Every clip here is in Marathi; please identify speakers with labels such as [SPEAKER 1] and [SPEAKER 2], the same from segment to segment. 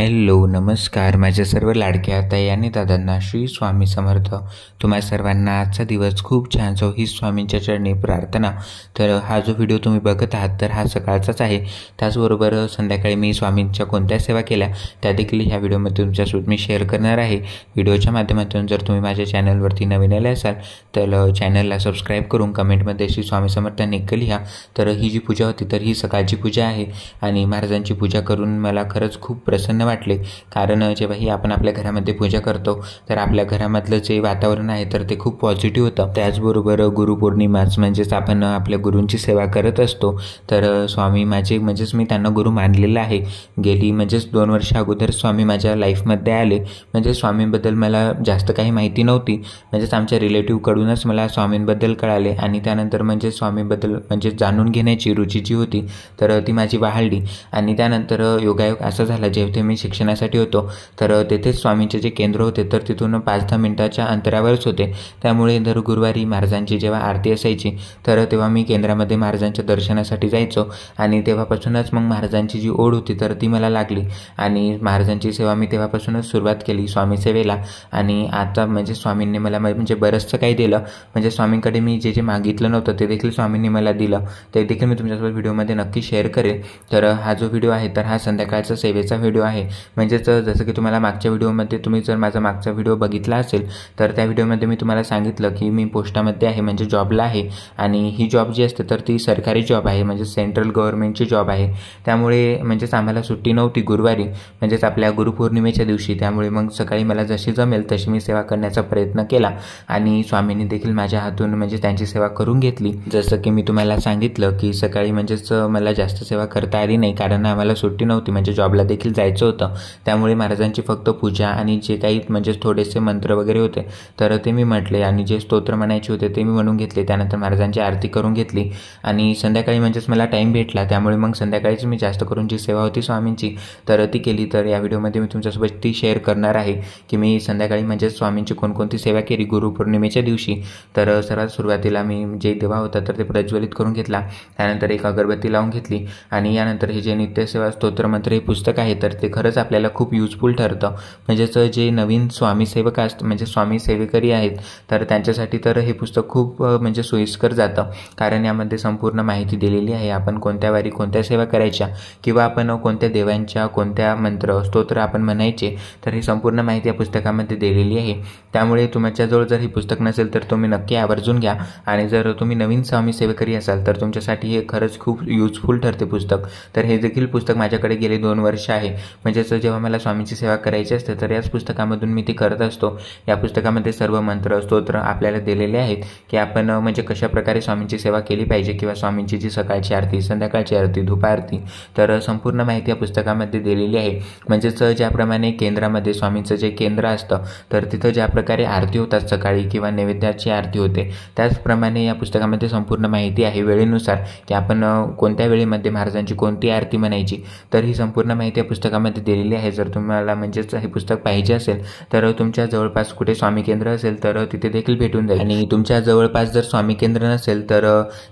[SPEAKER 1] हॅलो नमस्कार माझ्या सर्व लाडक्या ताई आणि दादांना श्री स्वामी समर्थ। तुम्हा सर्वांना आजचा दिवस खूप छान जाओ ही स्वामींच्या चरणी प्रार्थना। तर हा जो व्हिडिओ तुम्ही बघत आहात तर हा सकाळचाच आहे। त्याचबरोबर संध्याकाळी मी स्वामींच्या कोणत्या सेवा केल्या त्या देखील ह्या व्हिडिओमध्ये तुमच्यासोबत मी शेअर करणार आहे। व्हिडिओच्या माध्यमातून जर तुम्ही माझ्या चॅनलवरती नवीन आले असाल तर चॅनलला सबस्क्राईब करून कमेंटमध्ये श्री स्वामी समर्थ नक्की लिहा। तर ही जी पूजा होती तर ही सकाळची पूजा आहे आणि महाराजांची पूजा करून मला खरंच खूप प्रसन्न वाटले। कारण जेव्हाही आपण आपल्या घरामध्ये पूजा करतो तर आपल्या घरामधलं जे वातावरण आहे तर ते खूप पॉझिटिव्ह होतं। त्याचबरोबर गुरुपौर्णिमाच म्हणजेच आपण आपल्या गुरूंची सेवा करत असतो। तर स्वामी माझे म्हणजेच मी त्यांना गुरु मानलेलं आहे। गेली म्हणजेच 2 वर्ष अगोदर स्वामी माझ्या लाईफमध्ये आले। म्हणजे स्वामींबद्दल मला जास्त काही माहिती नव्हती, म्हणजेच आमच्या रिलेटिव्हकडूनच मला स्वामींबद्दल कळाले आणि त्यानंतर म्हणजे स्वामींबद्दल म्हणजे जाणून घेण्याची रुची जी होती तर ती माझी वाढली। आणि त्यानंतर योगायोग असा झाला जेव्हा मी शिक्षणासाठी होतो तर तेथेच स्वामींचे जे केंद्र होते तर तिथून 5-10 मिनिटाच्या अंतरावरच होते। त्यामुळे दर गुरुवारी महाराजांची जेव्हा आरती असायची तर तेव्हा मी केंद्रामध्ये महाराजांच्या दर्शनासाठी जायचो आणि तेव्हापासूनच मग महाराजांची जी ओढ होती तर ती मला लागली आणि महाराजांची सेवा मी तेव्हापासूनच सुरुवात केली स्वामी सेवेला। आणि आता म्हणजे स्वामींनी मला म्हणजे बरंचसं काही दिलं, म्हणजे स्वामींकडे मी जे मागितलं नव्हतं ते देखील स्वामींनी मला दिलं। ते देखील मी तुमच्यासोबत व्हिडिओमध्ये नक्की शेअर करेन। तर हा जो व्हिडिओ आहे तर हा संध्याकाळचा सेवेचा व्हिडिओ आहे। म्हणजेच जसं की तुम्हाला मागच्या व्हिडिओमध्ये तुम्ही जर माझा मागचा व्हिडिओ बघितला असेल तर त्या व्हिडिओमध्ये मी तुम्हाला सांगितलं की मी पोस्टामध्ये आहे म्हणजे जॉबला आहे आणि ही जॉब जी असते तर ती सरकारी जॉब आहे, म्हणजे सेंट्रल गव्हर्नमेंटची जॉब आहे। त्यामुळे म्हणजेच आम्हाला सुट्टी नव्हती गुरुवारी म्हणजेच आपल्या गुरुपौर्णिमेच्या दिवशी। त्यामुळे मग सकाळी मला जशी जमेल तशी मी सेवा करण्याचा प्रयत्न केला आणि स्वामींनी देखील माझ्या हातून म्हणजे त्यांची सेवा करून घेतली। जसं की मी तुम्हाला सांगितलं की सकाळी म्हणजेच मला जास्त सेवा करता आली नाही कारण आम्हाला सुट्टी नव्हती, म्हणजे जॉबला देखील जायचं होतं। त्यामुळे महाराजांची फक्त पूजा आणि जे काही म्हणजे थोडेसे मंत्र वगैरे होते तर ते मी म्हटले आणि जे स्तोत्र म्हणायचे होते ते मी म्हणून घेतले। त्यानंतर महाराजांची आरती करून घेतली आणि संध्याकाळी म्हणजेच मला टाईम भेटला त्यामुळे मग संध्याकाळीच मी जास्त करून जी सेवा होती स्वामींची तर ती केली। तर या व्हिडिओमध्ये मी तुमच्यासोबत ती शेअर करणार आहे की मी संध्याकाळी म्हणजे स्वामींची कोणकोणती सेवा केली गुरुपौर्णिमेच्या दिवशी। तर सर्वात सुरुवातीला मी जे दिवा होता तर ते प्रज्वलित करून घेतला, त्यानंतर एक अगरबत्ती लावून घेतली आणि यानंतर हे जे नित्यसेवा स्तोत्र मंत्र हे पुस्तक आहे तर ते खरंच आपल्याला खूप युजफुल ठरतं। म्हणजेच जे नवीन स्वामी सेवक असतात म्हणजे स्वामी सेवेकरी आहेत तर त्यांच्यासाठी तर हे पुस्तक खूप म्हणजे सोयीस्कर जातं, कारण यामध्ये संपूर्ण माहिती दिलेली आहे। आपण कोणत्या वारी कोणत्या सेवा करायच्या किंवा आपण कोणत्या देवांच्या कोणत्या मंत्र स्तोत्र आपण म्हणायचे तर ही संपूर्ण माहिती या पुस्तकामध्ये दिलेली आहे। त्यामुळे तुमच्याजवळ जर हे पुस्तक नसेल तर तुम्ही नक्की आवर्जून घ्या आणि जर तुम्ही नवीन स्वामी सेवेकरी असाल तर तुमच्यासाठी हे खरंच खूप युजफुल ठरते पुस्तक। तर हे देखील पुस्तक माझ्याकडे गेले 2 वर्ष आहे। म्हणजेच जेव्हा मला स्वामींची सेवा करायची असते तर याच पुस्तकामधून मी ती करत असतो। या पुस्तकामध्ये सर्व मंत्र स्तोत्र आपल्याला दिलेले आहेत की आपण म्हणजे कशा प्रकारे स्वामींची सेवा केली पाहिजे किंवा स्वामींची जी सकाळची आरती संध्याकाळची आरती धूप आरती तर संपूर्ण माहिती या पुस्तकामध्ये दिलेली आहे। म्हणजेच ज्याप्रमाणे केंद्रामध्ये स्वामींचं जे केंद्र असतं तर तिथं ज्या प्रकारे आरती होतात सकाळी किंवा नैवेद्याची आरती होते त्याचप्रमाणे या पुस्तकामध्ये संपूर्ण माहिती आहे वेळेनुसार की आपण कोणत्या वेळेमध्ये महाराजांची कोणती आरती म्हणायची तर ही संपूर्ण माहिती या पुस्तकामध्ये दिलेली आहे। जर तुम्हाला म्हणजेच हे पुस्तक पाहिजे असेल तर तुमच्या जवळपास कुठे स्वामी केंद्र असेल तर तिथे देखील भेटून जाईल आणि तुमच्या जवळपास जर स्वामी केंद्र नसेल तर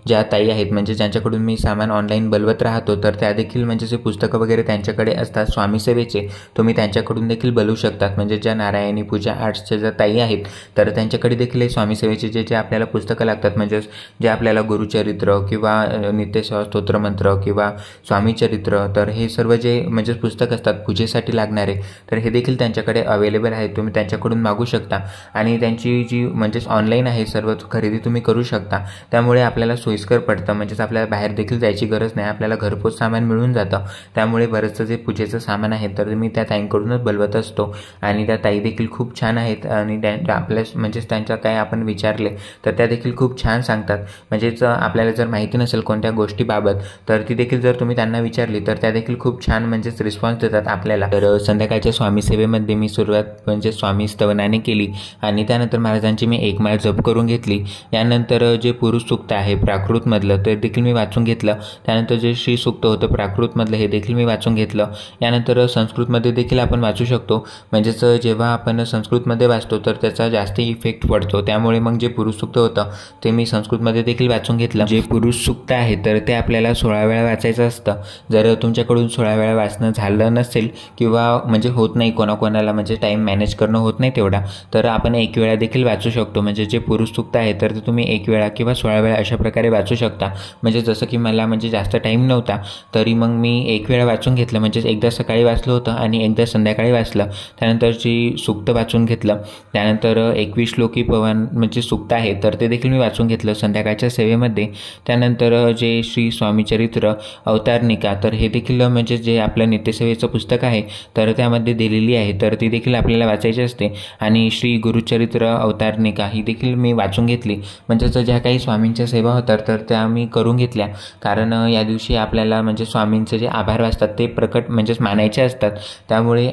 [SPEAKER 1] ज्या ताई आहेत म्हणजे ज्यांच्याकडून मी सामान ऑनलाईन बोलवत राहतो तर त्या देखील म्हणजे जे पुस्तकं वगैरे त्यांच्याकडे असतात स्वामी सेवेचे तुम्ही त्यांच्याकडून देखील बोलवू शकतात। म्हणजे ज्या नारायणी पूजा आर्ट्सच्या ज्या ताई आहेत तर त्यांच्याकडे देखील हे स्वामी सेवेचे जे आपल्याला पुस्तकं लागतात म्हणजे जे आपल्याला गुरुचरित्र किंवा नित्यसेवा स्तोत्र मंत्र किंवा स्वामी चरित्र तर हे सर्व जे म्हणजे पुस्तक असतात पूजेसाठी लागणारे तर हे देखील त्यांच्याकडे अवेलेबल आहे। तुम्ही त्यांच्याकडून मागू शकता आणि त्यांची जी म्हणजेच ऑनलाईन आहे सर्व खरेदी तुम्ही करू शकता। त्यामुळे आपल्याला सोयीस्कर पडतं, म्हणजेच आपल्याला बाहेर देखील जायची गरज नाही, आपल्याला घरपोच सामान मिळून जातं। त्यामुळे बरंचसं जे पूजेचं सामान आहे तर मी त्या ताईंकडूनच बोलवत असतो आणि त्या ताई देखील खूप छान आहेत आणि आपल्या म्हणजेच त्यांच्या काय आपण विचारले तर त्या देखील खूप छान सांगतात। म्हणजेच आपल्याला जर माहिती नसेल कोणत्या गोष्टीबाबत तर ती देखील जर तुम्ही त्यांना विचारली तर त्या देखील खूप छान म्हणजेच रिस्पॉन्स देतात आपल्याला। तर संध्याकाळच्या स्वामी सेवेमध्ये मी सुरुवात म्हणजे स्वामी स्तवनाने केली आणि त्यानंतर महाराजांची मी 1 माळ जप करून घेतली। यानंतर जे पुरुष सूक्त आहे प्राकृतमधलं ते देखील मी वाचून घेतलं। त्यानंतर जे श्री सूक्त होतं प्राकृतमधलं हे देखील मी वाचून घेतलं। यानंतर संस्कृतमध्ये देखील आपण वाचू शकतो, म्हणजेच जेव्हा आपण संस्कृतमध्ये वाचतो तर त्याचा जास्त इफेक्ट पडतो। त्यामुळे मग जे पुरुष सूक्त होतं ते मी संस्कृतमध्ये देखील वाचून घेतलं। जे पुरुष सूक्त आहे तर ते आपल्याला 16 वेळा वाचायचं असतं। जर तुमच्याकडून 16 वेळा वाचणं झालं नसेल नसेल किंवा म्हणजे होत नाही कोणाकोणाला म्हणजे टाईम मॅनेज करणं होत नाही तेवढा, तर आपण एक वेळा देखील वाचू शकतो. म्हणजे जे पुरुष सूक्त आहे तर ते तुम्ही एक वेळा किंवा 16 वेळा अशा प्रकारे वाचू शकता. म्हणजे जसं की मला म्हणजे जास्त टाईम नव्हता तरी मग मी एक वेळा वाचून घेतलं. म्हणजे एकदा सकाळी वाचलं होतं आणि एकदा संध्याकाळी वाचलं. त्यानंतरची सूक्त वाचून घेतलं. त्यानंतर 21 श्लोकी पवन म्हणजे सूक्त आहे तर ते देखील मी वाचून घेतलं संध्याकाळच्या सेवेमध्ये. त्यानंतर जे श्री स्वामी चरित्र अवतारणिका तर हे देखील म्हणजे जे आपलं नित्यसेवेचं पुस्तक आहे तर त्यामध्ये दिलेली आहे तर ती देखील आपल्याला वाचायची असते. आणि श्री गुरुचरित्र अवतारणिका ही देखील मी वाचून घेतली. म्हणजेच ज्या काही स्वामींच्या सेवा होतात तर त्या मी करून घेतल्या. कारण या दिवशी आपल्याला म्हणजे स्वामींचे जे आभार वाचतात ते प्रकट म्हणजेच मानायचे असतात. त्यामुळे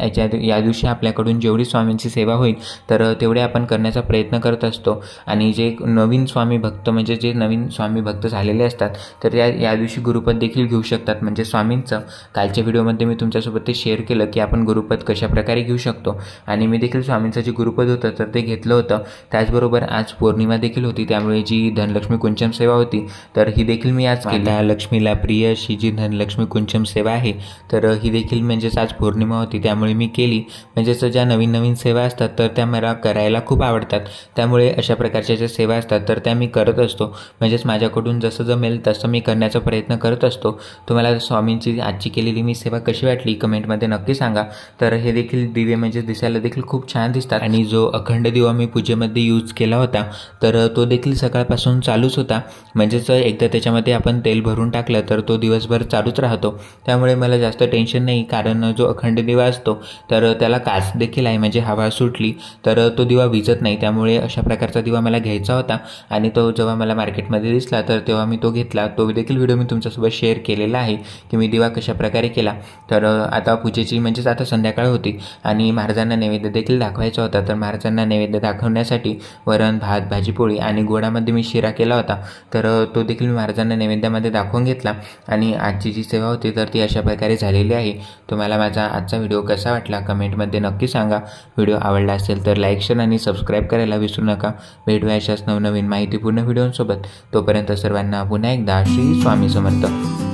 [SPEAKER 1] या दिवशी आपल्याकडून जेवढी स्वामींची सेवा होईल तर तेवढे आपण करण्याचा प्रयत्न करत असतो. आणि जे नवीन स्वामी भक्त म्हणजे जे नवीन स्वामी भक्त झालेले असतात तर या दिवशी गुरुपद देखील घेऊ शकतात. म्हणजे स्वामींचं कालच्या व्हिडिओमध्ये मी तुमच्यासोबत ते शेअर केलं की आपण गुरुपद कशाप्रकारे घेऊ शकतो. आणि मी देखील स्वामींचं जे गुरुपद होतं तर ते घेतलं होतं. त्याचबरोबर आज पौर्णिमा देखील होती त्यामुळे जी धनलक्ष्मी कुंचम सेवा होती तर ही देखील मी आज केली. लक्ष्मीला प्रिय अशी जी धनलक्ष्मी कुंचम सेवा आहे तर ही देखील म्हणजेच आज पौर्णिमा होती त्यामुळे मी केली. म्हणजेच ज्या नवीन नवीन सेवा असतात तर त्या मला करायला खूप आवडतात. त्यामुळे अशा प्रकारच्या ज्या सेवा असतात तर त्या मी करत असतो. म्हणजेच माझ्याकडून जसं जमेल तसं मी करण्याचा प्रयत्न करत असतो. तुम्हाला स्वामींची आजची केलेली मी सेवा कशी वाटली कमेंटमध्ये नक्की सांगा. तर हे देखील दिवे म्हणजे दिसायला देखील खूप छान दिसतात. आणि जो अखंड दिवा मी पूजेमध्ये यूज केला होता तर तो देखील सकाळपासून चालूच होता. म्हणजेच एकदा त्याच्यामध्ये आपण तेल भरून टाकलं तर तो दिवसभर चालूच राहतो. त्यामुळे मला जास्त टेन्शन नाही. कारण जो अखंड दिवा असतो तर त्याला काच देखील आहे. म्हणजे हवा सुटली तर तो दिवा विझत नाही. त्यामुळे अशा प्रकारचा दिवा मला घ्यायचा होता. आणि तो जेव्हा मला मार्केटमध्ये दिसला तर तेव्हा मी तो घेतला. तो देखील व्हिडिओ मी तुमच्यासोबत शेअर केलेला आहे की मी दिवा कशा प्रकारे केला. तर आता पूजेची म्हणजेच आता संध्याकाळ होती आणि महाराजांना नैवेद्य देखील दाखवायचा होता. तर महाराजांना नैवेद्य दाखवण्यासाठी वरण भात भाजीपोळी आणि गोडामध्ये मी शिरा केला होता. तर तो देखील मी महाराजांना नैवेद्यामध्ये दाखवून घेतला. आणि आजची जी सेवा होती तर ती अशा प्रकारे झालेली आहे. तुम्हाला माझा आजचा व्हिडिओ कसा वाटला कमेंटमध्ये नक्की सांगा. व्हिडिओ आवडला असेल तर लाईक शेअर आणि सबस्क्राईब करायला विसरू नका. भेटूया अशाच नवनवीन माहितीपूर्ण व्हिडिओंसोबत. तोपर्यंत सर्वांना पुन्हा एकदा श्री स्वामी समर्थ.